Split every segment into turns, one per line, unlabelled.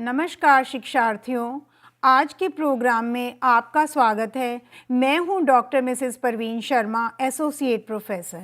नमस्कार शिक्षार्थियों, आज के प्रोग्राम में आपका स्वागत है। मैं हूं doctor Mrs Parveen Sharma, associate professor.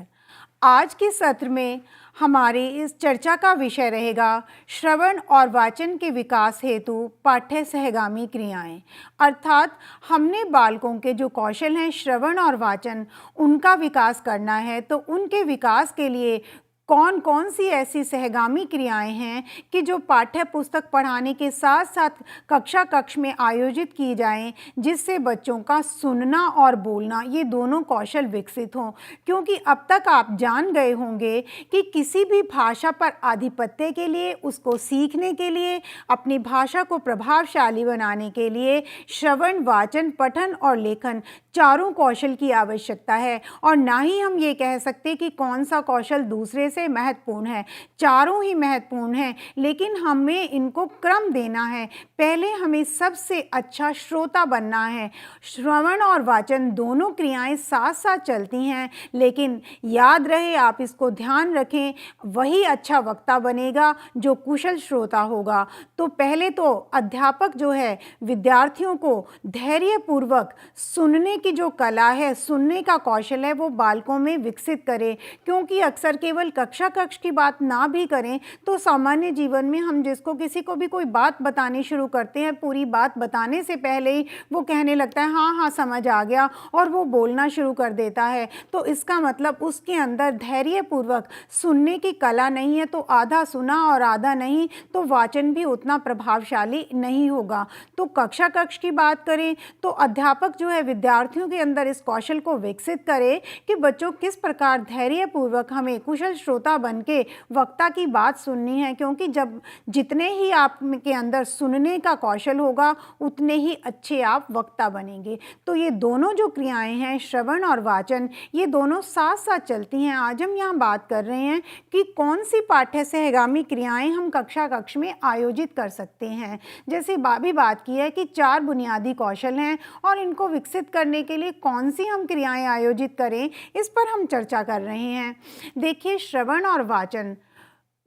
आज के सत्र में हमारी इस चर्चा का विषय रहेगा श्रवण और वाचन के विकास हेतु पाठ्य सहगामी क्रियाएं। अर्थात हमने बालकों के जो कौशल हैं श्रवण और वाचन, उनका विकास करना है। तो उनके विकास के लिए कौन कौन सी ऐसी सहगामी क्रियाएं हैं कि जो पाठ्य पुस्तक पढ़ाने के साथ साथ कक्षा कक्ष में आयोजित की जाएं, जिससे बच्चों का सुनना और बोलना ये दोनों कौशल विकसित हों। क्योंकि अब तक आप जान गए होंगे कि किसी भी भाषा पर आधिपत्य के लिए, उसको सीखने के लिए, अपनी भाषा को प्रभावशाली बनाने के लिए श्रवण, वाचन, पठन और लेखन चारों कौशल की आवश्यकता है। और ना ही हम ये कह सकते कि कौन सा कौशल दूसरे से महत्वपूर्ण है, चारों ही महत्वपूर्ण हैं, लेकिन हमें इनको क्रम देना है। पहले हमें सबसे अच्छा श्रोता बनना है। श्रवण और वाचन दोनों क्रियाएं साथ साथ चलती हैं, लेकिन याद रहे, आप इसको ध्यान रखें, वही अच्छा वक्ता बनेगा जो कुशल श्रोता होगा। तो पहले तो अध्यापक जो है विद्यार्थियों को धैर्यपूर्वक सुनने की जो कला है, सुनने का कौशल है, वो बालकों में विकसित करें। क्योंकि अक्सर केवल कक्षा कक्ष की बात ना भी करें तो सामान्य जीवन में हम जिसको किसी को भी कोई बात बतानी शुरू करते हैं, पूरी बात बताने से पहले ही वो कहने लगता है हाँ हाँ समझ आ गया, और वो बोलना शुरू कर देता है। तो इसका मतलब उसके अंदर धैर्यपूर्वक सुनने की कला नहीं है। तो आधा सुना और आधा नहीं, तो वाचन भी उतना प्रभावशाली नहीं होगा। तो कक्षा कक्ष की बात करें तो अध्यापक जो है विद्यार्थियों के अंदर इस कौशल को विकसित करे कि बच्चों किस प्रकार धैर्यपूर्वक हमें कुशल श्रोता बनके वक्ता की बात सुननी है। क्योंकि जब जितने ही आप के अंदर सुनने का कौशल होगा, उतने ही अच्छे आप वक्ता बनेंगे। तो ये दोनों जो क्रियाएं हैं श्रवण और वाचन, ये दोनों साथ साथ चलती हैं। आज हम यहाँ बात कर रहे हैं कि कौन सी पाठ्य सहगामी क्रियाएं हम कक्षा कक्ष में आयोजित कर सकते हैं। जैसे भी बात की है कि 4 बुनियादी कौशल हैं और इनको विकसित करने के लिए कौन सी हम क्रियाएं आयोजित करें, इस पर हम चर्चा कर रहे हैं। देखिए, श्रवण और वाचन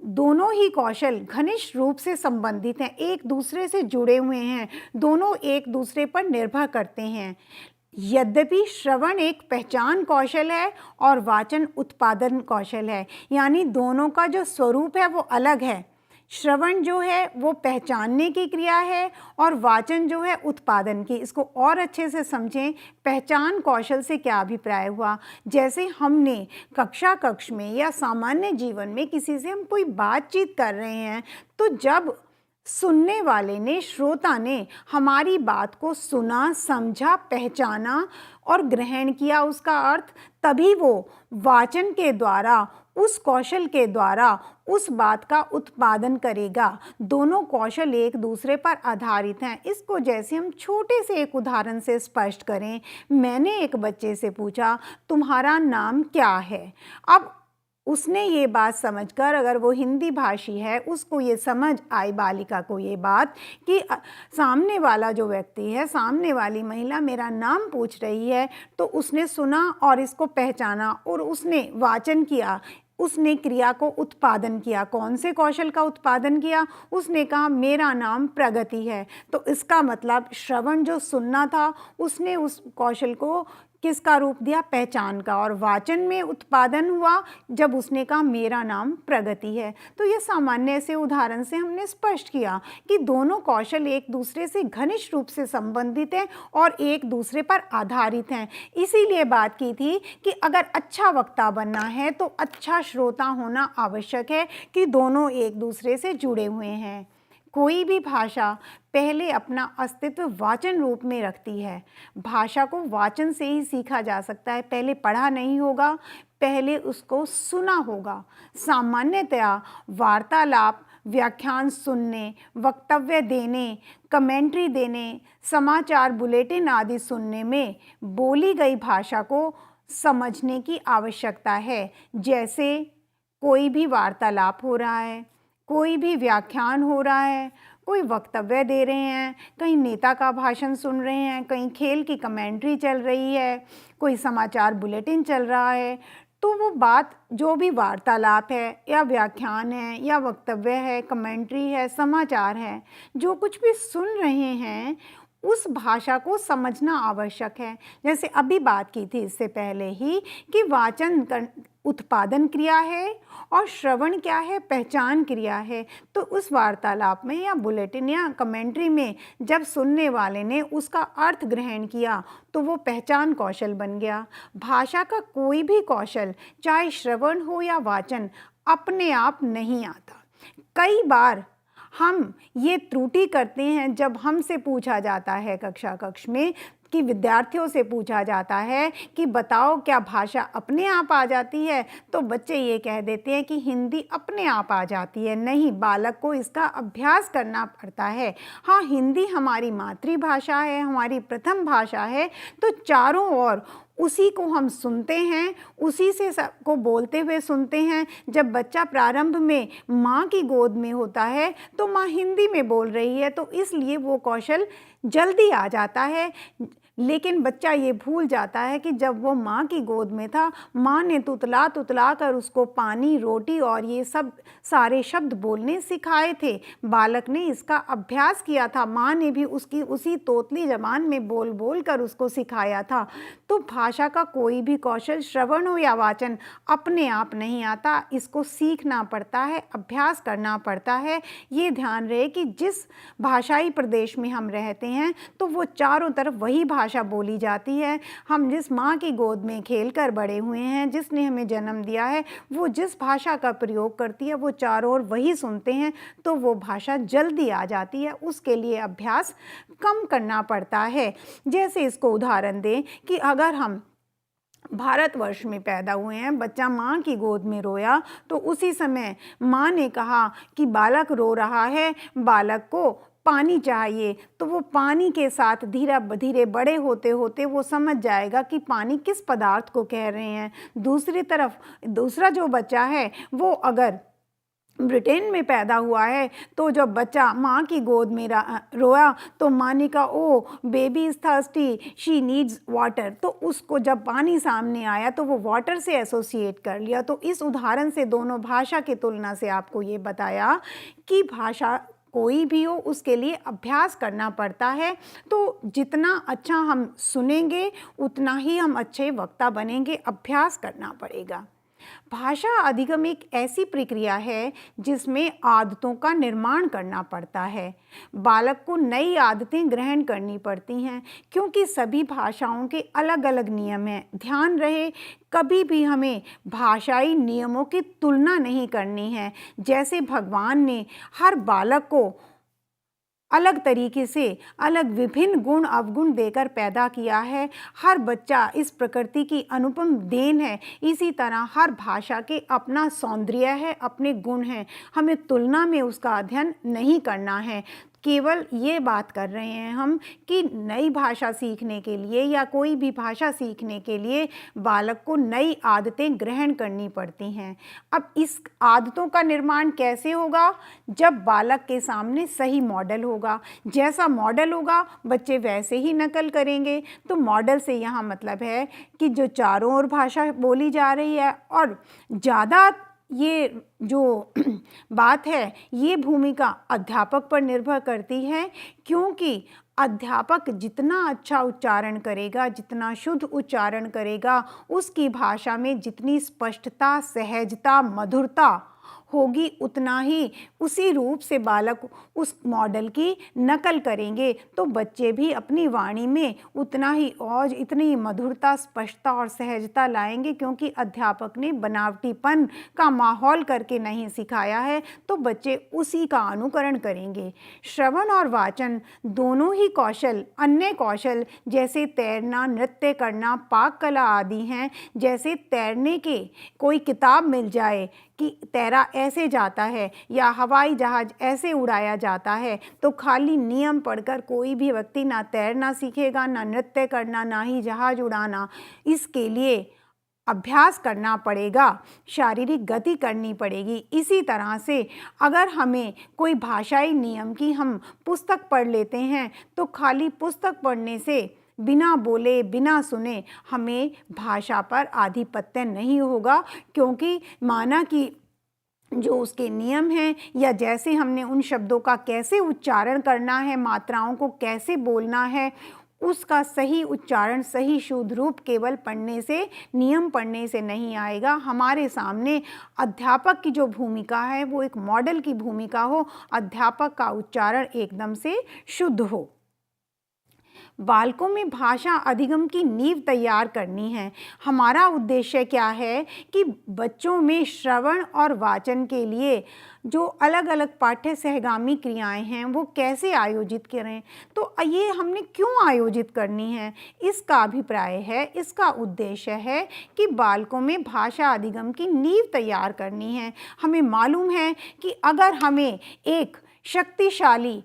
दोनों ही कौशल घनिष्ठ रूप से संबंधित हैं, एक दूसरे से जुड़े हुए हैं, दोनों एक दूसरे पर निर्भर करते हैं। यद्यपि श्रवण एक पहचान कौशल है और वाचन उत्पादन कौशल है, यानी दोनों का जो स्वरूप है वो अलग है। श्रवण जो है वो पहचानने की क्रिया है और वाचन जो है उत्पादन की। इसको और अच्छे से समझें, पहचान कौशल से क्या अभिप्राय हुआ। जैसे हमने कक्षा कक्ष में या सामान्य जीवन में किसी से हम कोई बातचीत कर रहे हैं, तो जब सुनने वाले ने, श्रोता ने हमारी बात को सुना, समझा, पहचाना और ग्रहण किया उसका अर्थ, तभी वो वाचन के द्वारा, उस कौशल के द्वारा उस बात का उत्पादन करेगा। दोनों कौशल एक दूसरे पर आधारित हैं। इसको जैसे हम छोटे से एक उदाहरण से स्पष्ट करें, मैंने एक बच्चे से पूछा तुम्हारा नाम क्या है। अब उसने ये बात समझकर, अगर वो हिंदी भाषी है, उसको ये समझ आई, बालिका को ये बात कि सामने वाला जो व्यक्ति है, सामने वाली महिला मेरा नाम पूछ रही है, तो उसने सुना और इसको पहचाना और उसने वाचन किया, उसने क्रिया को उत्पादन किया। कौन से कौशल का उत्पादन किया? उसने कहा मेरा नाम प्रगति है। तो इसका मतलब श्रवण जो सुनना था, उसने उस कौशल को किसका रूप दिया? पहचान का। और वाचन में उत्पादन हुआ जब उसने कहा मेरा नाम प्रगति है। तो ये सामान्य से उदाहरण से हमने स्पष्ट किया कि दोनों कौशल एक दूसरे से घनिष्ठ रूप से संबंधित हैं और एक दूसरे पर आधारित हैं। इसीलिए बात की थी कि अगर अच्छा वक्ता बनना है तो अच्छा श्रोता होना आवश्यक है, कि दोनों एक दूसरे से जुड़े हुए हैं। कोई भी भाषा पहले अपना अस्तित्व वाचन रूप में रखती है। भाषा को वाचन से ही सीखा जा सकता है, पहले पढ़ा नहीं होगा, पहले उसको सुना होगा। सामान्यतया वार्तालाप, व्याख्यान सुनने, वक्तव्य देने, कमेंट्री देने, समाचार बुलेटिन आदि सुनने में बोली गई भाषा को समझने की आवश्यकता है। जैसे कोई भी वार्तालाप हो रहा है, कोई भी व्याख्यान हो रहा है, कोई वक्तव्य दे रहे हैं, कहीं नेता का भाषण सुन रहे हैं, कहीं खेल की कमेंट्री चल रही है, कोई समाचार बुलेटिन चल रहा है, तो वो बात जो भी वार्तालाप है या व्याख्यान है या वक्तव्य है, कमेंट्री है, समाचार है, जो कुछ भी सुन रहे हैं उस भाषा को समझना आवश्यक है। जैसे अभी बात की थी इससे पहले ही कि उत्पादन क्रिया है और श्रवण क्या है, पहचान क्रिया है। तो उस वार्तालाप में या बुलेटिन या कमेंट्री में जब सुनने वाले ने उसका अर्थ ग्रहण किया तो वो पहचान कौशल बन गया। भाषा का कोई भी कौशल, चाहे श्रवण हो या वाचन, अपने आप नहीं आता। कई बार हम ये त्रुटि करते हैं जब हमसे पूछा जाता है कक्ष में कि विद्यार्थियों से पूछा जाता है कि बताओ क्या भाषा अपने आप आ जाती है, तो बच्चे ये कह देते हैं कि हिंदी अपने आप आ जाती है। नहीं, बालक को इसका अभ्यास करना पड़ता है। हाँ, हिंदी हमारी मातृभाषा है, हमारी प्रथम भाषा है, तो चारों ओर उसी को हम सुनते हैं, उसी से सबको बोलते हुए सुनते हैं। जब बच्चा प्रारंभ में माँ की गोद में होता है तो माँ हिंदी में बोल रही है, तो इसलिए वो कौशल जल्दी आ जाता है। लेकिन बच्चा ये भूल जाता है कि जब वो माँ की गोद में था, माँ ने तुतला तुतला कर उसको पानी, रोटी और ये सब सारे शब्द बोलने सिखाए थे। बालक ने इसका अभ्यास किया था, माँ ने भी उसकी उसी तोतली ज़बान में बोल बोल कर उसको सिखाया था। तो भाषा का कोई भी कौशल, श्रवण हो या वाचन, अपने आप नहीं आता, इसको सीखना पड़ता है, अभ्यास करना पड़ता है। ये ध्यान रहे कि जिस भाषाई प्रदेश में हम रहते हैं तो वो चारों तरफ वही भाषा बोली जाती है। हम जिस माँ की गोद में खेल कर बड़े हुए हैं, जिसने हमें जन्म दिया है, वो जिस भाषा का प्रयोग करती है वो चारों ओर वही सुनते हैं, तो वो भाषा जल्दी आ जाती है। उसके लिए अभ्यास कम करना पड़ता है। जैसे इसको उदाहरण दें कि अगर हम भारतवर्ष में पैदा हुए हैं, बच्चा माँ की गोद में रोया तो उसी समय माँ ने कहा कि बालक रो रहा है, बालक को पानी चाहिए, तो वो पानी के साथ धीरे धीरे बड़े होते होते वो समझ जाएगा कि पानी किस पदार्थ को कह रहे हैं। दूसरी तरफ दूसरा जो बच्चा है वो अगर ब्रिटेन में पैदा हुआ है तो जब बच्चा माँ की गोद में रोया तो माँ ने कहा, oh baby is thirsty, she needs water. तो उसको जब पानी सामने आया तो वो वाटर से एसोसिएट कर लिया। तो इस उदाहरण से दोनों भाषा की तुलना से आपको ये बताया कि भाषा कोई भी हो उसके लिए अभ्यास करना पड़ता है। तो जितना अच्छा हम सुनेंगे उतना ही हम अच्छे वक्ता बनेंगे, अभ्यास करना पड़ेगा। भाषा अधिगम एक ऐसी प्रक्रिया है जिसमें आदतों का निर्माण करना पड़ता है। बालक को नई आदतें ग्रहण करनी पड़ती हैं क्योंकि सभी भाषाओं के अलग अलग नियम हैं। ध्यान रहे, कभी भी हमें भाषाई नियमों की तुलना नहीं करनी है। जैसे भगवान ने हर बालक को अलग तरीके से अलग विभिन्न गुण अवगुण देकर पैदा किया है, हर बच्चा इस प्रकृति की अनुपम देन है, इसी तरह हर भाषा के अपना सौंदर्य है, अपने गुण हैं। हमें तुलना में उसका अध्ययन नहीं करना है। केवल ये बात कर रहे हैं हम कि नई भाषा सीखने के लिए या कोई भी भाषा सीखने के लिए बालक को नई आदतें ग्रहण करनी पड़ती हैं। अब इस आदतों का निर्माण कैसे होगा? जब बालक के सामने सही मॉडल होगा। जैसा मॉडल होगा बच्चे वैसे ही नकल करेंगे। तो मॉडल से यहाँ मतलब है कि जो चारों ओर भाषा बोली जा रही है, और ज़्यादा ये जो बात है ये भूमिका अध्यापक पर निर्भर करती है, क्योंकि अध्यापक जितना अच्छा उच्चारण करेगा, जितना शुद्ध उच्चारण करेगा, उसकी भाषा में जितनी स्पष्टता, सहजता, मधुरता होगी, उतना ही उसी रूप से बालक उस मॉडल की नकल करेंगे। तो बच्चे भी अपनी वाणी में उतना ही और इतनी मधुरता, स्पष्टता और सहजता लाएंगे, क्योंकि अध्यापक ने बनावटीपन का माहौल करके नहीं सिखाया है, तो बच्चे उसी का अनुकरण करेंगे। श्रवण और वाचन दोनों ही कौशल अन्य कौशल जैसे तैरना, नृत्य करना, पाक कला आदि हैं। जैसे तैरने के कोई किताब मिल जाए कि तैरा ऐसे जाता है या हवाई जहाज ऐसे उड़ाया जाता है, तो खाली नियम पढ़कर कोई भी व्यक्ति ना तैरना सीखेगा, ना नृत्य करना, ना ही जहाज उड़ाना। इसके लिए अभ्यास करना पड़ेगा, शारीरिक गति करनी पड़ेगी। इसी तरह से अगर हमें कोई भाषाई नियम की हम पुस्तक पढ़ लेते हैं तो खाली पुस्तक पढ़ने से बिना बोले बिना सुने हमें भाषा पर आधिपत्य नहीं होगा, क्योंकि माना कि जो उसके नियम हैं या जैसे हमने उन शब्दों का कैसे उच्चारण करना है, मात्राओं को कैसे बोलना है, उसका सही उच्चारण, सही शुद्ध रूप केवल पढ़ने से, नियम पढ़ने से नहीं आएगा। हमारे सामने अध्यापक की जो भूमिका है वो एक मॉडल की भूमिका हो, अध्यापक का उच्चारण एकदम से शुद्ध हो। बालकों में भाषा अधिगम की नींव तैयार करनी है। हमारा उद्देश्य क्या है कि बच्चों में श्रवण और वाचन के लिए जो अलग अलग पाठ्य सहगामी क्रियाएं हैं वो कैसे आयोजित करें। तो ये हमने क्यों आयोजित करनी है, इसका अभिप्राय है, इसका उद्देश्य है कि बालकों में भाषा अधिगम की नींव तैयार करनी है। हमें मालूम है कि अगर हमें एक शक्तिशाली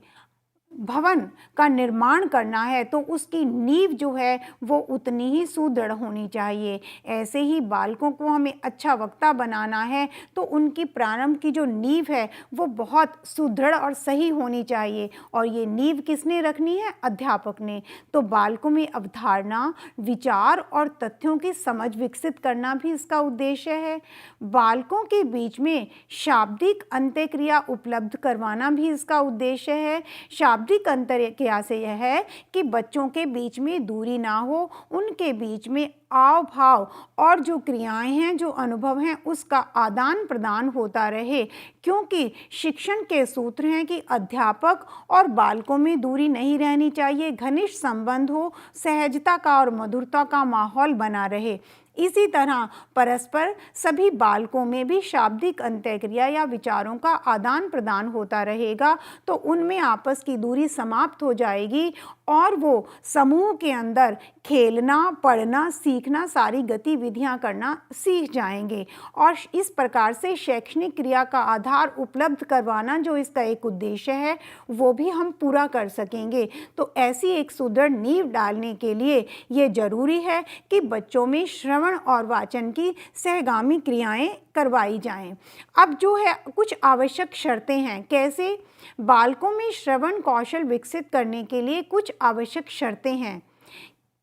भवन का निर्माण करना है तो उसकी नींव जो है वो उतनी ही सुदृढ़ होनी चाहिए। ऐसे ही बालकों को हमें अच्छा वक्ता बनाना है तो उनकी प्रारंभ की जो नींव है वो बहुत सुदृढ़ और सही होनी चाहिए, और ये नींव किसने रखनी है? अध्यापक ने। तो बालकों में अवधारणा, विचार और तथ्यों की समझ विकसित करना भी इसका उद्देश्य है। बालकों के बीच में शाब्दिक अंत्यक्रिया उपलब्ध करवाना भी इसका उद्देश्य है। शाब्दिक अंतरक्रिया से यह है कि बच्चों के बीच में दूरी ना हो, उनके बीच में आव भाव और जो क्रियाएं हैं, जो अनुभव हैं, उसका आदान प्रदान होता रहे। क्योंकि शिक्षण के सूत्र हैं कि अध्यापक और बालकों में दूरी नहीं रहनी चाहिए, घनिष्ठ संबंध हो, सहजता का और मधुरता का माहौल बना रहे। इसी तरह परस्पर सभी बालकों में भी शाब्दिक अंतःक्रिया या विचारों का आदान प्रदान होता रहेगा, तो उनमें आपस की दूरी समाप्त हो जाएगी और वो समूह के अंदर खेलना, पढ़ना, सीखना, सारी गतिविधियां करना सीख जाएंगे। और इस प्रकार से शैक्षणिक क्रिया का आधार उपलब्ध करवाना जो इसका एक उद्देश्य है वो भी हम पूरा कर सकेंगे। तो ऐसी एक सुदृढ़ नींव डालने के लिए ये जरूरी है कि बच्चों में श्रवण और वाचन की सहगामी क्रियाएं करवाई जाएं। अब जो है कुछ आवश्यक शर्तें हैं। कैसे? बालकों में श्रवण कौशल विकसित करने के लिए कुछ आवश्यक शर्तें हैं।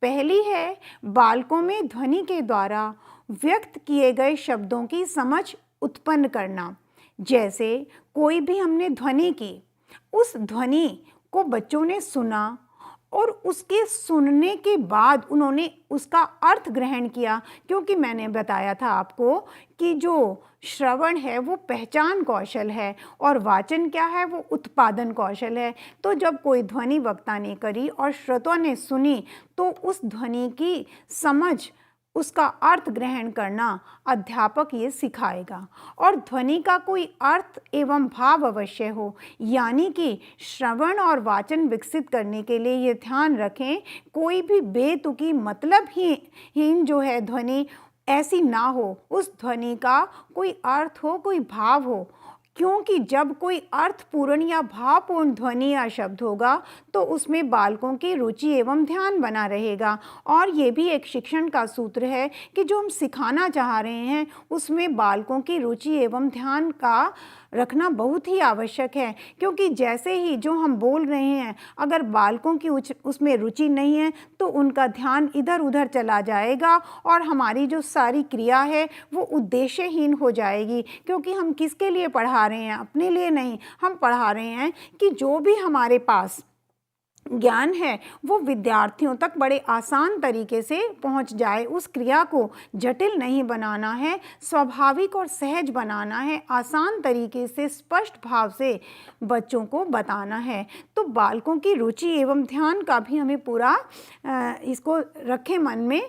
पहली है बालकों में ध्वनि के द्वारा व्यक्त किए गए शब्दों की समझ उत्पन्न करना। जैसे कोई भी हमने ध्वनि की, उस ध्वनि को बच्चों ने सुना और उसके सुनने के बाद उन्होंने उसका अर्थ ग्रहण किया। क्योंकि मैंने बताया था आपको कि जो श्रवण है वो पहचान कौशल है और वाचन क्या है? वो उत्पादन कौशल है। तो जब कोई ध्वनि वक्ता ने करी और श्रोता ने सुनी तो उस ध्वनि की समझ, उसका अर्थ ग्रहण करना अध्यापक ये सिखाएगा। और ध्वनि का कोई अर्थ एवं भाव अवश्य हो, यानी कि श्रवण और वाचन विकसित करने के लिए ये ध्यान रखें कोई भी बेतुकी मतलब हीन जो है ध्वनि ऐसी ना हो, उस ध्वनि का कोई अर्थ हो, कोई भाव हो। क्योंकि जब कोई अर्थपूर्ण या भावपूर्ण ध्वनि या शब्द होगा तो उसमें बालकों की रुचि एवं ध्यान बना रहेगा। और ये भी एक शिक्षण का सूत्र है कि जो हम सिखाना चाह रहे हैं उसमें बालकों की रुचि एवं ध्यान का रखना बहुत ही आवश्यक है। क्योंकि जैसे ही जो हम बोल रहे हैं अगर बालकों की उसमें रुचि नहीं है तो उनका ध्यान इधर उधर चला जाएगा और हमारी जो सारी क्रिया है वो उद्देश्यहीन हो जाएगी। क्योंकि हम किसके लिए पढ़ा रहे हैं? अपने लिए नहीं, हम पढ़ा रहे हैं कि जो भी हमारे पास ज्ञान है वो विद्यार्थियों तक बड़े आसान तरीके से पहुंच जाए। उस क्रिया को जटिल नहीं बनाना है, स्वाभाविक और सहज बनाना है, आसान तरीके से स्पष्ट भाव से बच्चों को बताना है। तो बालकों की रुचि एवं ध्यान का भी हमें पूरा इसको रखें मन में।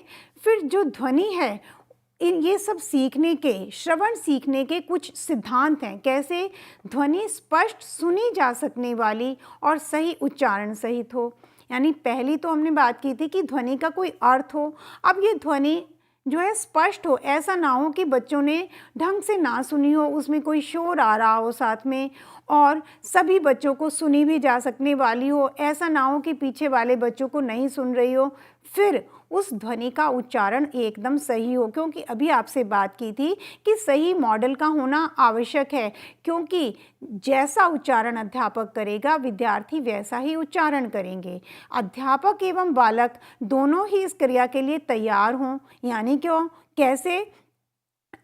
फिर जो ध्वनि है ये सब सीखने के, श्रवण सीखने के कुछ सिद्धांत हैं। कैसे? ध्वनि स्पष्ट सुनी जा सकने वाली और सही उच्चारण सहित हो। यानी पहली तो हमने बात की थी कि ध्वनि का कोई अर्थ हो। अब ये ध्वनि जो है स्पष्ट हो, ऐसा ना हो कि बच्चों ने ढंग से ना सुनी हो, उसमें कोई शोर आ रहा हो साथ में, और सभी बच्चों को सुनी भी जा सकने वाली हो। ऐसा ना हो कि पीछे वाले बच्चों को नहीं सुन रही हो। फिर उस ध्वनि का उच्चारण एकदम सही हो, क्योंकि अभी आपसे बात की थी कि सही मॉडल का होना आवश्यक है, क्योंकि जैसा उच्चारण अध्यापक करेगा विद्यार्थी वैसा ही उच्चारण करेंगे। अध्यापक एवं बालक दोनों ही इस क्रिया के लिए तैयार हों, यानी क्यों कैसे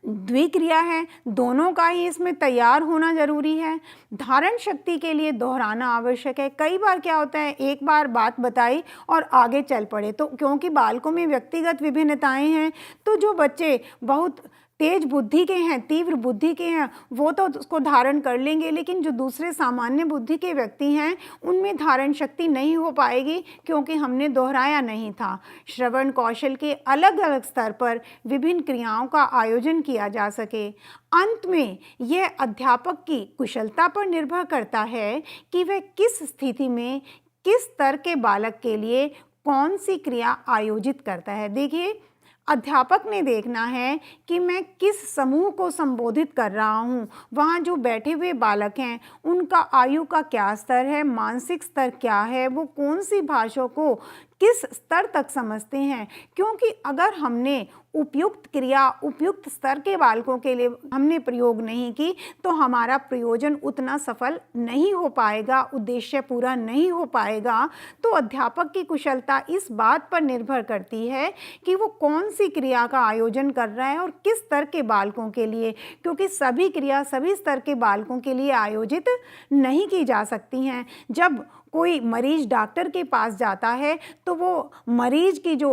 द्विक्रिया है, दोनों का ही इसमें तैयार होना जरूरी है। धारण शक्ति के लिए दोहराना आवश्यक है। कई बार क्या होता है, एक बार बात बताई और आगे चल पड़े, तो क्योंकि बालकों में व्यक्तिगत विभिन्नताएं हैं, तो जो बच्चे बहुत तेज बुद्धि के हैं, तीव्र बुद्धि के हैं, वो तो उसको धारण कर लेंगे, लेकिन जो दूसरे सामान्य बुद्धि के व्यक्ति हैं उनमें धारण शक्ति नहीं हो पाएगी, क्योंकि हमने दोहराया नहीं था। श्रवण कौशल के अलग अलग स्तर पर विभिन्न क्रियाओं का आयोजन किया जा सके। अंत में यह अध्यापक की कुशलता पर निर्भर करता है कि वह किस स्थिति में किस स्तर के बालक के लिए कौन सी क्रिया आयोजित करता है। देखिए, अध्यापक ने देखना है कि मैं किस समूह को संबोधित कर रहा हूँ, वहाँ जो बैठे हुए बालक हैं उनका आयु का क्या स्तर है, मानसिक स्तर क्या है, वो कौन सी भाषा को किस स्तर तक समझते हैं। क्योंकि अगर हमने उपयुक्त क्रिया उपयुक्त स्तर के बालकों के लिए हमने प्रयोग नहीं की, तो हमारा प्रयोजन उतना सफल नहीं हो पाएगा, उद्देश्य पूरा नहीं हो पाएगा। तो अध्यापक की कुशलता इस बात पर निर्भर करती है कि वो कौन सी क्रिया का आयोजन कर रहा है और किस स्तर के बालकों के लिए, क्योंकि सभी क्रिया सभी स्तर के बालकों के लिए आयोजित नहीं की जा सकती हैं। जब कोई मरीज डॉक्टर के पास जाता है तो वो मरीज की जो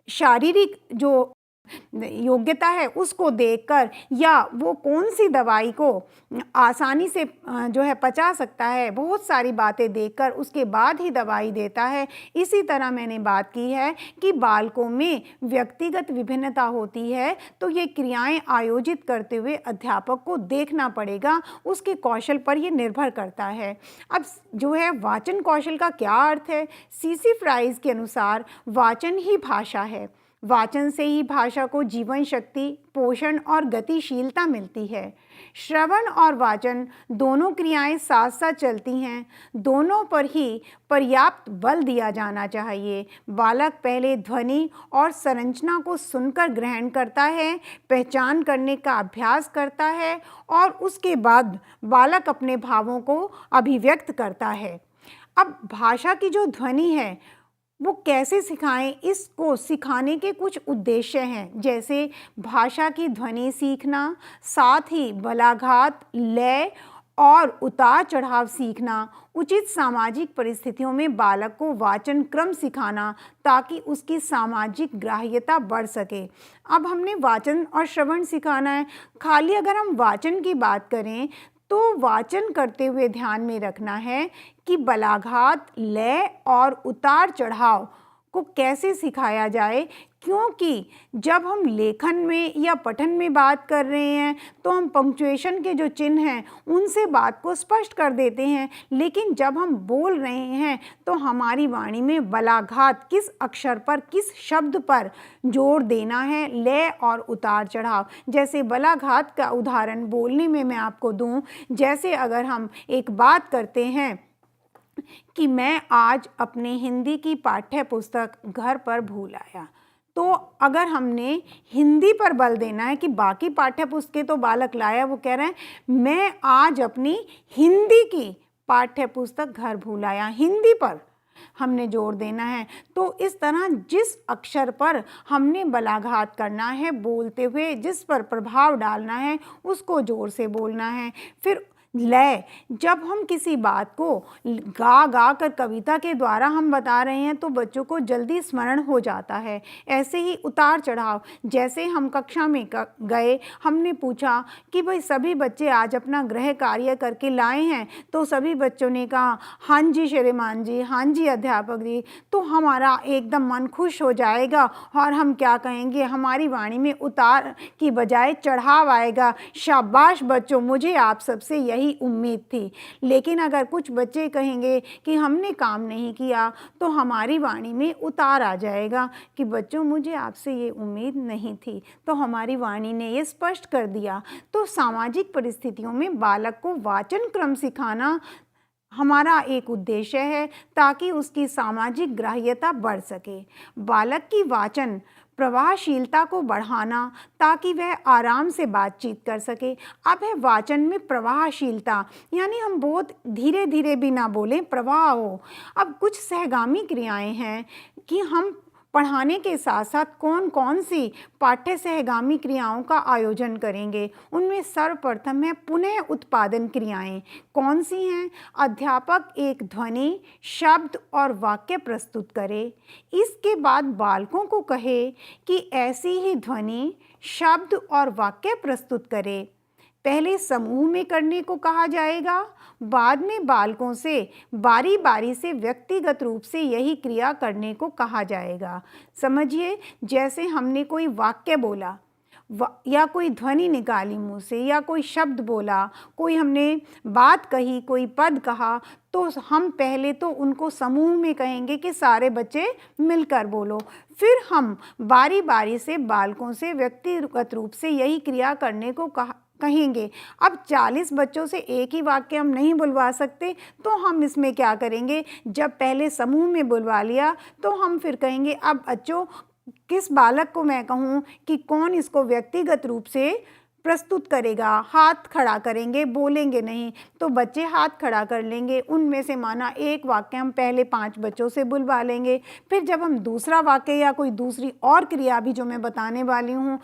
शारीरिक जो योग्यता है उसको देखकर, या वो कौन सी दवाई को आसानी से जो है पचा सकता है, बहुत सारी बातें देखकर उसके बाद ही दवाई देता है। इसी तरह मैंने बात की है कि बालकों में व्यक्तिगत विभिन्नता होती है, तो ये क्रियाएं आयोजित करते हुए अध्यापक को देखना पड़ेगा, उसके कौशल पर ये निर्भर करता है। अब जो है वाचन कौशल का क्या अर्थ है? सीसी फ्राइज के अनुसार वाचन ही भाषा है। वाचन से ही भाषा को जीवन शक्ति, पोषण और गतिशीलता मिलती है। श्रवण और वाचन दोनों क्रियाएं साथ साथ चलती हैं, दोनों पर ही पर्याप्त बल दिया जाना चाहिए। बालक पहले ध्वनि और संरचना को सुनकर ग्रहण करता है, पहचान करने का अभ्यास करता है और उसके बाद बालक अपने भावों को अभिव्यक्त करता है। अब भाषा की जो ध्वनि है वो कैसे सिखाएं, इसको सिखाने के कुछ उद्देश्य हैं, जैसे भाषा की ध्वनि सीखना, साथ ही बलाघात, लय और उतार चढ़ाव सीखना, उचित सामाजिक परिस्थितियों में बालक को वाचन क्रम सिखाना ताकि उसकी सामाजिक ग्राह्यता बढ़ सके। अब हमने वाचन और श्रवण सिखाना है। खाली अगर हम वाचन की बात करें तो वाचन करते हुए ध्यान में रखना है कि बलाघात, लय और उतार चढ़ाव को कैसे सिखाया जाए, क्योंकि जब हम लेखन में या पठन में बात कर रहे हैं तो हम पंक्चुएशन के जो चिन्ह हैं उनसे बात को स्पष्ट कर देते हैं, लेकिन जब हम बोल रहे हैं तो हमारी वाणी में बलाघात किस अक्षर पर, किस शब्द पर जोर देना है, लय और उतार चढ़ाव। जैसे बलाघात का उदाहरण बोलने में मैं आपको दूं, जैसे अगर हम एक बात करते हैं कि मैं आज अपने हिंदी की पाठ्य पुस्तक घर पर भूल आया, तो अगर हमने हिंदी पर बल देना है कि बाकी पाठ्य पुस्तकें तो बालक लाया, वो कह रहे हैं मैं आज अपनी हिंदी की पाठ्य पुस्तक घर भूल आया, हिंदी पर हमने जोर देना है। तो इस तरह जिस अक्षर पर हमने बलाघात करना है बोलते हुए, जिस पर प्रभाव डालना है उसको जोर से बोलना है। फिर लय, जब हम किसी बात को गा गा कर कविता के द्वारा हम बता रहे हैं तो बच्चों को जल्दी स्मरण हो जाता है। ऐसे ही उतार चढ़ाव, जैसे हम कक्षा में गए, हमने पूछा कि भाई सभी बच्चे आज अपना गृह कार्य करके लाए हैं, तो सभी बच्चों ने कहा हाँ जी श्रीमान जी, हाँ जी अध्यापक जी, तो हमारा एकदम मन खुश हो जाएगा और हम क्या कहेंगे, हमारी वाणी में उतार की बजाय चढ़ाव आएगा। शाबाश बच्चों, मुझे आप सबसे यही उम्मीद थी। लेकिन अगर कुछ बच्चे कहेंगे कि हमने काम नहीं किया, तो हमारी वाणी में उतार आ जाएगा कि बच्चों मुझे आपसे ये उम्मीद नहीं थी, तो हमारी वाणी ने ये स्पष्ट कर दिया। तो सामाजिक परिस्थितियों में बालक को वाचन क्रम सिखाना हमारा एक उद्देश्य है ताकि उसकी सामाजिक ग्राह्यता बढ़ सके। बालक की वाचन प्रवाहशीलता को बढ़ाना ताकि वह आराम से बातचीत कर सके। अब है वाचन में प्रवाहशीलता, यानी हम बहुत धीरे धीरे भी ना बोलें, प्रवाह हो। अब कुछ सहगामी क्रियाएं हैं कि हम पढ़ाने के साथ साथ कौन कौन सी पाठ्य सहगामी क्रियाओं का आयोजन करेंगे। उनमें सर्वप्रथम है पुनः उत्पादन क्रियाएं। कौन सी हैं? अध्यापक एक ध्वनि, शब्द और वाक्य प्रस्तुत करे। इसके बाद बालकों को कहे कि ऐसी ही ध्वनि, शब्द और वाक्य प्रस्तुत करे। पहले समूह में करने को कहा जाएगा, बाद में बालकों से बारी बारी से व्यक्तिगत रूप से यही क्रिया करने को कहा जाएगा। समझिए, जैसे हमने कोई वाक्य बोला या कोई ध्वनि निकाली मुंह से या कोई शब्द बोला, कोई हमने बात कही, कोई पद कहा, तो हम पहले तो उनको समूह में कहेंगे कि सारे बच्चे मिलकर बोलो। फिर हम बारी बारी से बालकों से व्यक्तिगत रूप से यही क्रिया करने को कहेंगे। अब 40 बच्चों से एक ही वाक्य हम नहीं बुलवा सकते, तो हम इसमें क्या करेंगे, जब पहले समूह में बुलवा लिया तो हम फिर कहेंगे अब बच्चों किस बालक को मैं कहूँ कि कौन इसको व्यक्तिगत रूप से प्रस्तुत करेगा। हाथ खड़ा करेंगे, बोलेंगे नहीं, तो बच्चे हाथ खड़ा कर लेंगे। उनमें से माना एक वाक्य हम पहले 5 बच्चों से बुलवा लेंगे। फिर जब हम दूसरा वाक्य या कोई दूसरी और क्रिया भी जो मैं बताने वाली हूँ,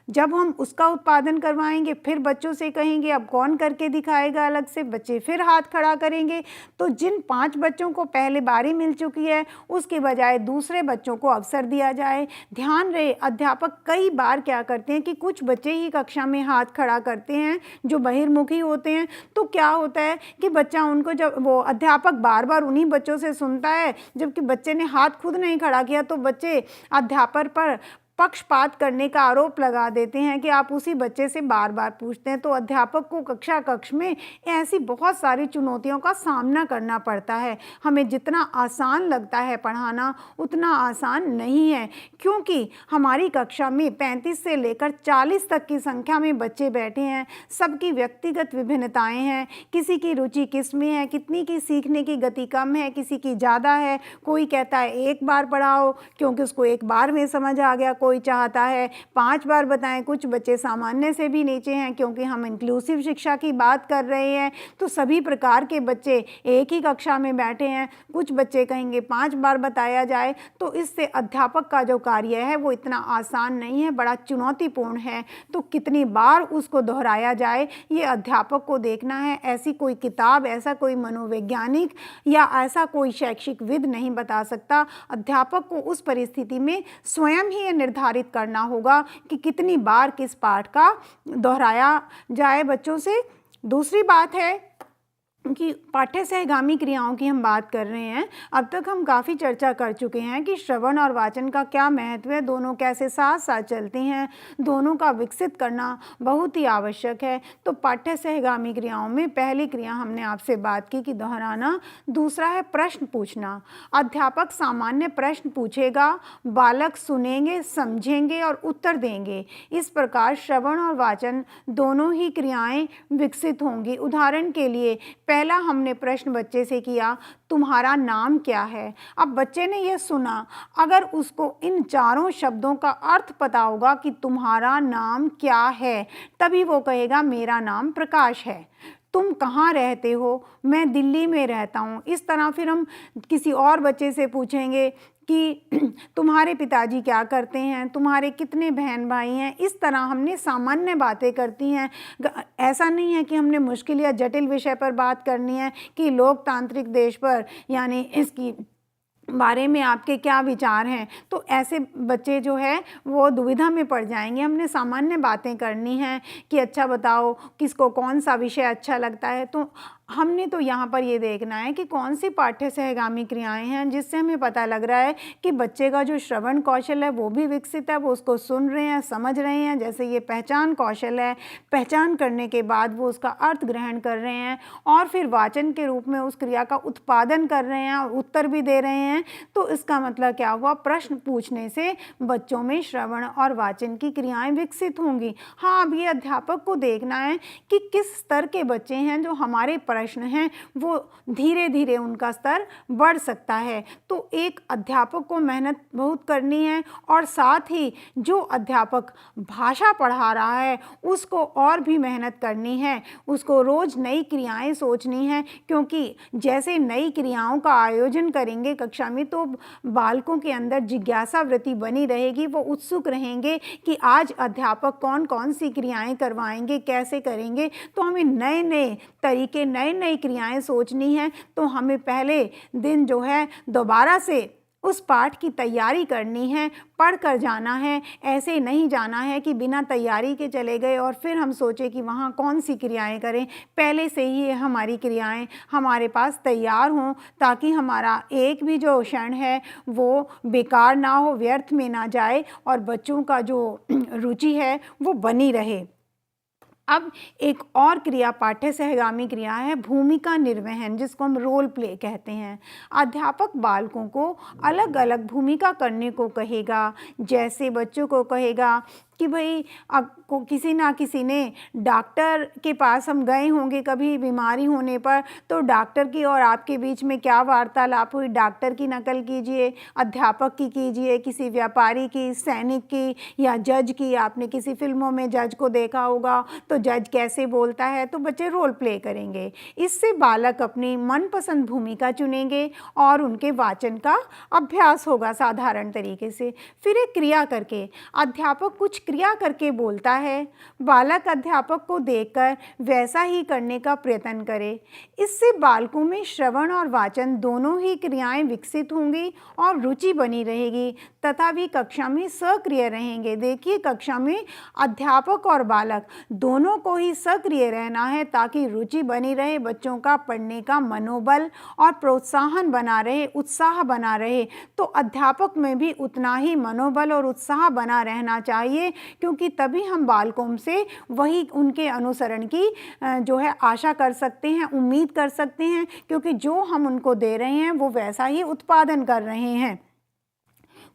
जब हम उसका उत्पादन करवाएंगे, फिर बच्चों से कहेंगे अब कौन करके दिखाएगा अलग से। बच्चे फिर हाथ खड़ा करेंगे। तो जिन 5 बच्चों को पहले बारी मिल चुकी है, उसके बजाय दूसरे बच्चों को अवसर दिया जाए। ध्यान रहे, अध्यापक कई बार क्या करते हैं कि कुछ बच्चे ही कक्षा में हाथ खड़ा करते हैं जो बहिर्मुखी होते हैं। तो क्या होता है कि बच्चा उनको, जब वो अध्यापक बार बार उन्हीं बच्चों से सुनता है, जबकि बच्चे ने हाथ खुद नहीं खड़ा किया, तो बच्चे अध्यापक पर पक्षपात करने का आरोप लगा देते हैं कि आप उसी बच्चे से बार बार पूछते हैं। तो अध्यापक को कक्ष में ऐसी बहुत सारी चुनौतियों का सामना करना पड़ता है। हमें जितना आसान लगता है पढ़ाना, उतना आसान नहीं है, क्योंकि हमारी कक्षा में 35 से लेकर 40 तक की संख्या में बच्चे बैठे हैं। सबकी व्यक्तिगत विभिन्नताएं हैं। किसी की रुचि किस में है, कितनी की सीखने की गति कम है, किसी की ज़्यादा है। कोई कहता है एक बार पढ़ाओ क्योंकि उसको एक बार में समझ आ गया, कोई चाहता है 5 बार बताएं। कुछ बच्चे सामान्य से भी नीचे हैं, क्योंकि हम इंक्लूसिव शिक्षा की बात कर रहे हैं, तो सभी प्रकार के बच्चे एक ही कक्षा में बैठे हैं। कुछ बच्चे कहेंगे 5 बार बताया जाए, तो इससे अध्यापक का जो कार्य है वो इतना आसान नहीं है, बड़ा चुनौतीपूर्ण है। तो कितनी बार उसको दोहराया जाए, ये अध्यापक को देखना है। ऐसी कोई किताब, ऐसा कोई मनोवैज्ञानिक या ऐसा कोई शैक्षिक विद नहीं बता सकता। अध्यापक को उस परिस्थिति में स्वयं ही निर्धारित करना होगा कि कितनी बार किस पाठ का दोहराया जाए बच्चों से। दूसरी बात है कि पाठ्य सहगामी क्रियाओं की हम बात कर रहे हैं। अब तक हम काफ़ी चर्चा कर चुके हैं कि श्रवण और वाचन का क्या महत्व है, दोनों कैसे साथ साथ चलती हैं, दोनों का विकसित करना बहुत ही आवश्यक है। तो पाठ्य सहगामी क्रियाओं में पहली क्रिया हमने आपसे बात की कि दोहराना। दूसरा है प्रश्न पूछना। अध्यापक सामान्य प्रश्न पूछेगा, बालक सुनेंगे, समझेंगे और उत्तर देंगे। इस प्रकार श्रवण और वाचन दोनों ही क्रियाएं विकसित होंगी। उदाहरण के लिए पहला हमने प्रश्न बच्चे से किया, तुम्हारा नाम क्या है। अब बच्चे ने यह सुना, अगर उसको इन चारों शब्दों का अर्थ पता होगा कि तुम्हारा नाम क्या है, तभी वो कहेगा मेरा नाम प्रकाश है। तुम कहाँ रहते हो? मैं दिल्ली में रहता हूँ। इस तरह फिर हम किसी और बच्चे से पूछेंगे कि तुम्हारे पिताजी क्या करते हैं, तुम्हारे कितने बहन भाई हैं। इस तरह हमने सामान्य बातें करती हैं। ऐसा नहीं है कि हमने मुश्किल या जटिल विषय पर बात करनी है कि लोकतांत्रिक देश पर, यानी इसकी बारे में आपके क्या विचार हैं। तो ऐसे बच्चे जो है वो दुविधा में पड़ जाएंगे। हमने सामान्य बातें करनी हैं कि अच्छा बताओ किसको कौन सा विषय अच्छा लगता है। तो हमने तो यहाँ पर ये देखना है कि कौन सी पाठ्य सहगामी क्रियाएं हैं जिससे हमें पता लग रहा है कि बच्चे का जो श्रवण कौशल है वो भी विकसित है, वो उसको सुन रहे हैं, समझ रहे हैं। जैसे ये पहचान कौशल है, पहचान करने के बाद वो उसका अर्थ ग्रहण कर रहे हैं और फिर वाचन के रूप में उस क्रिया का उत्पादन कर रहे हैं और उत्तर भी दे रहे हैं हैं, तो इसका मतलब क्या हुआ, प्रश्न पूछने से बच्चों में श्रवण और वाचन की क्रियाएं विकसित होंगी। हाँ, अब ये अध्यापक को देखना है कि किस स्तर के बच्चे हैं, जो हमारे प्रश्न हैं वो धीरे धीरे उनका स्तर बढ़ सकता है। तो एक अध्यापक को मेहनत बहुत करनी है और साथ ही जो अध्यापक भाषा पढ़ा रहा है उसको और भी मेहनत करनी है, उसको रोज़ नई क्रियाएं सोचनी है, क्योंकि जैसे नई क्रियाओं का आयोजन करेंगे कक्षा में तो बालकों के अंदर जिज्ञासा वृत्ति बनी रहेगी, वो उत्सुक रहेंगे कि आज अध्यापक कौन कौन सी क्रियाएं करवाएंगे, कैसे करेंगे। तो हमें नए नए तरीके, नई नई क्रियाएं सोचनी है। तो हमें पहले दिन जो है दोबारा से उस पाठ की तैयारी करनी है, पढ़ कर जाना है। ऐसे नहीं जाना है कि बिना तैयारी के चले गए और फिर हम सोचें कि वहाँ कौन सी क्रियाएं करें। पहले से ही हमारी क्रियाएं हमारे पास तैयार हों, ताकि हमारा एक भी जो क्षण है वो बेकार ना हो, व्यर्थ में ना जाए और बच्चों का जो रुचि है वो बनी रहे। अब एक और क्रिया पाठ्य सहगामी क्रिया है भूमिका निर्वहन, जिसको हम रोल प्ले कहते हैं। अध्यापक बालकों को अलग अलग भूमिका करने को कहेगा। जैसे बच्चों को कहेगा कि भाई आपको किसी ना किसी ने डॉक्टर के पास हम गए होंगे कभी बीमारी होने पर, तो डॉक्टर की और आपके बीच में क्या वार्तालाप हुई, डॉक्टर की नकल कीजिए, अध्यापक की कीजिए, किसी व्यापारी की, सैनिक की या जज की। आपने किसी फिल्मों में जज को देखा होगा, तो जज कैसे बोलता है, तो बच्चे रोल प्ले करेंगे। इससे बालक अपनी मनपसंद भूमिका चुनेंगे और उनके वाचन का अभ्यास होगा साधारण तरीके से। फिर एक क्रिया करके अध्यापक कुछ क्रिया करके बोलता है, बालक अध्यापक को देखकर वैसा ही करने का प्रयत्न करे। इससे बालकों में श्रवण और वाचन दोनों ही क्रियाएं विकसित होंगी और रुचि बनी रहेगी, तथा भी कक्षा में सक्रिय रहेंगे। देखिए, कक्षा में अध्यापक और बालक दोनों को ही सक्रिय रहना है, ताकि रुचि बनी रहे, बच्चों का पढ़ने का मनोबल और प्रोत्साहन बना रहे, उत्साह बना रहे। तो अध्यापक में भी उतना ही मनोबल और उत्साह बना रहना चाहिए, क्योंकि तभी हम बालकों से वही उनके अनुसरण की जो है आशा कर सकते हैं, उम्मीद कर सकते हैं, क्योंकि जो हम उनको दे रहे हैं वो वैसा ही उत्पादन कर रहे हैं।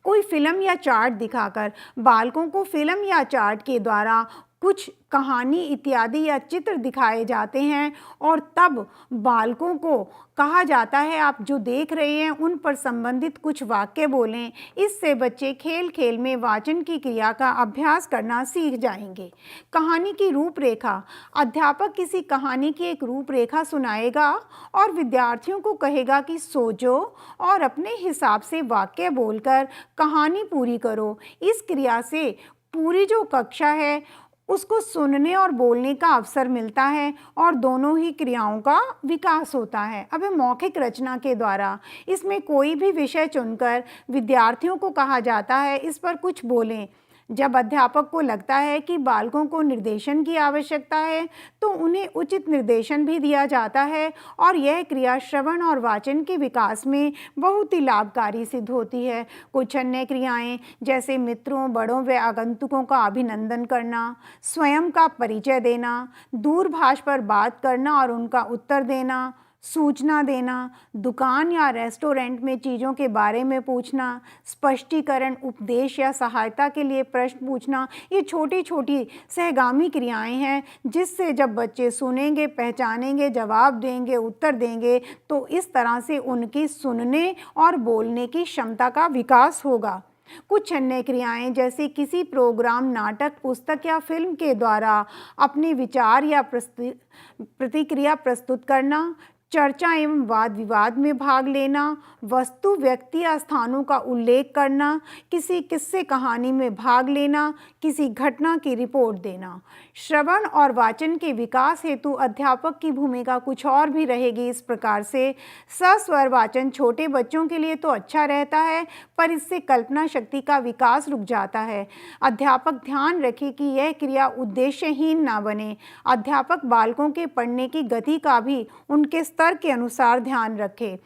कोई फिल्म या चार्ट दिखाकर बालकों को फिल्म या चार्ट के द्वारा कुछ कहानी इत्यादि या चित्र दिखाए जाते हैं और तब बालकों को कहा जाता है आप जो देख रहे हैं उन पर संबंधित कुछ वाक्य बोलें। इससे बच्चे खेल खेल में वाचन की क्रिया का अभ्यास करना सीख जाएंगे। कहानी की रूपरेखा, अध्यापक किसी कहानी की एक रूपरेखा सुनाएगा और विद्यार्थियों को कहेगा कि सोचो और अपने हिसाब से वाक्य बोलकर कहानी पूरी करो। इस क्रिया से पूरी जो कक्षा है उसको सुनने और बोलने का अवसर मिलता है और दोनों ही क्रियाओं का विकास होता है। अब मौखिक रचना के द्वारा इसमें कोई भी विषय चुनकर विद्यार्थियों को कहा जाता है इस पर कुछ बोलें। जब अध्यापक को लगता है कि बालकों को निर्देशन की आवश्यकता है तो उन्हें उचित निर्देशन भी दिया जाता है और यह क्रिया श्रवण और वाचन के विकास में बहुत ही लाभकारी सिद्ध होती है। कुछ अन्य क्रियाएं जैसे मित्रों, बड़ों व आगंतुकों का अभिनंदन करना, स्वयं का परिचय देना, दूरभाष पर बात करना और उनका उत्तर देना, सूचना देना, दुकान या रेस्टोरेंट में चीज़ों के बारे में पूछना, स्पष्टीकरण, उपदेश या सहायता के लिए प्रश्न पूछना, ये छोटी छोटी सहगामी क्रियाएं हैं जिससे जब बच्चे सुनेंगे, पहचानेंगे, जवाब देंगे, उत्तर देंगे तो इस तरह से उनकी सुनने और बोलने की क्षमता का विकास होगा। कुछ अन्य क्रियाएं जैसे किसी प्रोग्राम, नाटक, पुस्तक या फिल्म के द्वारा अपने विचार या प्रतिक्रिया प्रस्तुत करना, चर्चा एवं वाद विवाद में भाग लेना, वस्तु, व्यक्ति या स्थानों का उल्लेख करना, किसी किस्से कहानी में भाग लेना, किसी घटना की रिपोर्ट देना। श्रवण और वाचन के विकास हेतु अध्यापक की भूमिका कुछ और भी रहेगी इस प्रकार से। सस्वर वाचन छोटे बच्चों के लिए तो अच्छा रहता है, पर इससे कल्पना शक्ति का विकास रुक जाता है। अध्यापक ध्यान रखे कि यह क्रिया उद्देश्यहीन ना बने। अध्यापक बालकों के पढ़ने की गति का भी उनके स्तर के अनुसार ध्यान रखे।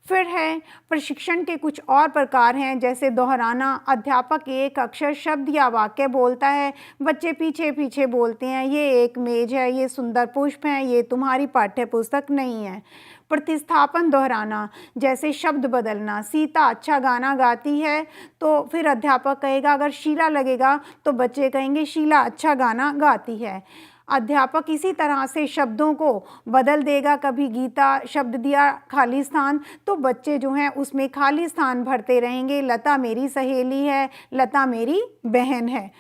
फिर है प्रशिक्षण के कुछ और प्रकार हैं, जैसे दोहराना। अध्यापक एक अक्षर, शब्द या वाक्य बोलता है, बच्चे पीछे पीछे बोलते हैं, ये एक मेज है, ये सुंदर पुष्प है, ये तुम्हारी पाठ्य पुस्तक नहीं है। प्रतिस्थापन दोहराना, जैसे शब्द बदलना। सीता अच्छा गाना गाती है, तो फिर अध्यापक कहेगा अगर शीला लगेगा तो बच्चे कहेंगे शीला अच्छा गाना गाती है। अध्यापक इसी तरह से शब्दों को बदल देगा, कभी गीता शब्द दिया खाली स्थान, तो बच्चे जो हैं उसमें खाली स्थान भरते रहेंगे। लता मेरी सहेली है, लता मेरी बहन है।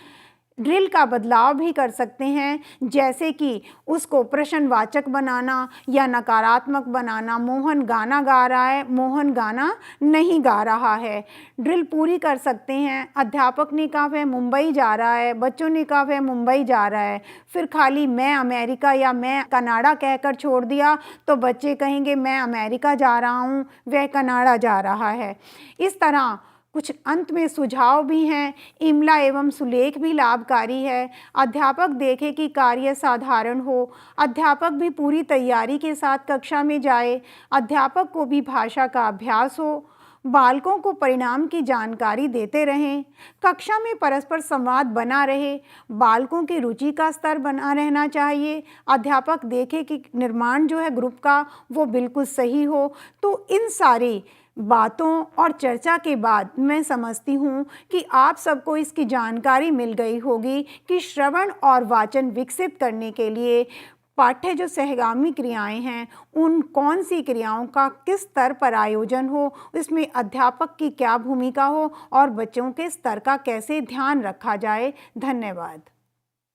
ड्रिल का बदलाव भी कर सकते हैं, जैसे कि उसको प्रश्नवाचक बनाना या नकारात्मक बनाना। मोहन गाना गा रहा है, मोहन गाना नहीं गा रहा है। ड्रिल पूरी कर सकते हैं। अध्यापक ने कहा वह मुंबई जा रहा है, बच्चों ने कहा वह मुंबई जा रहा है। फिर खाली मैं अमेरिका या मैं कनाडा कहकर छोड़ दिया, तो बच्चे कहेंगे मैं अमेरिका जा रहा हूँ, वह कनाडा जा रहा है। इस तरह कुछ अंत में सुझाव भी हैं। इमला एवं सुलेख भी लाभकारी है। अध्यापक देखे कि कार्य साधारण हो। अध्यापक भी पूरी तैयारी के साथ कक्षा में जाए। अध्यापक को भी भाषा का अभ्यास हो। बालकों को परिणाम की जानकारी देते रहें। कक्षा में परस्पर संवाद बना रहे। बालकों की रुचि का स्तर बना रहना चाहिए। अध्यापक देखे कि निर्माण जो है ग्रुप का वो बिल्कुल सही हो। तो इन सारी बातों और चर्चा के बाद मैं समझती हूँ कि आप सबको इसकी जानकारी मिल गई होगी कि श्रवण और वाचन विकसित करने के लिए पाठ्य जो सहगामी क्रियाएं हैं, उन कौन सी क्रियाओं का किस स्तर पर आयोजन हो, इसमें अध्यापक की क्या भूमिका हो और बच्चों के स्तर का कैसे ध्यान रखा जाए। धन्यवाद।